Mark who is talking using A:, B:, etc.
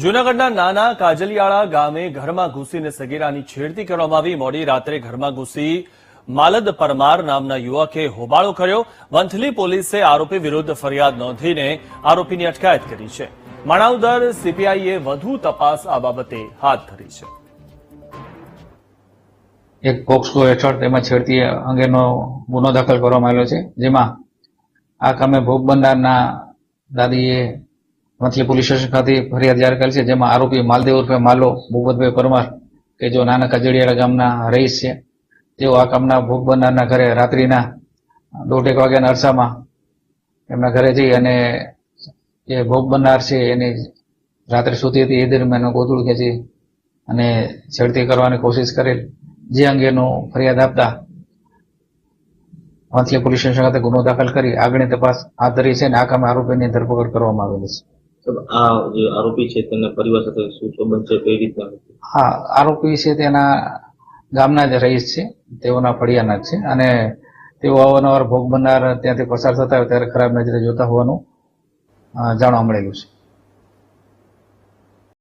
A: જૂનાગઢના નાના કાજલિયાળા ગામે ઘરમાં ઘૂસીને સગીરાની છેડતી કરવામાં આવી. મોડી રાત્રે ઘરમાં ઘૂસી માલદ પરમાર નામના યુવકે હોબાળો કર્યો. વંથલી પોલીસે આરોપી વિરુદ્ધ ફરિયાદ નોંધીને આરોપીની અટકાયત કરી છે. માણાવદર સીપીઆઈએ વધુ તપાસ આ બાબતે હાથ ધરી છે.
B: એક પોક્સો હેઠળ તેમાં છેડતી અંગેનો ગુનો દાખલ કરવામાં આવ્યો છે, જેમાં આ કામે ભોગ બનનારના દાદીએ વંથલી પોલીસ સ્ટેશન ખાતે ફરિયાદ જાહેર કરેલ છે, જેમાં આરોપી માલદેવ ઉર્ફે માલો ભૂપતભાઈ પરમાર કે જો નાના કાજડિયાળા ગામના રહીશ છે, તેઓ આ કામના ભોગ બનનારના ઘરે રાત્રિના 1:30 વાગ્યાના અરસામાં એમના ઘરે જઈ અને જે ભોગ બનનાર છે એની રાત્રે સૂતી હતી એ દરમિયાન ગોદડું ખેંચી અને છેડતી કરવાની કોશિશ કરેલ, જે અંગેનો ફરિયાદ આપતા વંથલી પોલીસ સ્ટેશન ખાતે ગુનો દાખલ કરી આગળની તપાસ હાથ ધરી છે અને આ કામે આરોપીની ધરપકડ કરવામાં આવેલી છે.
C: આ જે આરોપી છે તેના પરિવાર સાથે શું સંબંધ છે, કઈ રીતના?
B: હા, આરોપી છે તેના ગામના જ રહીશ છે, તેઓના ફળિયાના જ છે અને તેઓ અવારનવાર ભોગ બનનાર ત્યાંથી પસાર થતા હોય ત્યારે ખરાબ નજરે જોતા હોવાનું જાણવા મળેલું છે.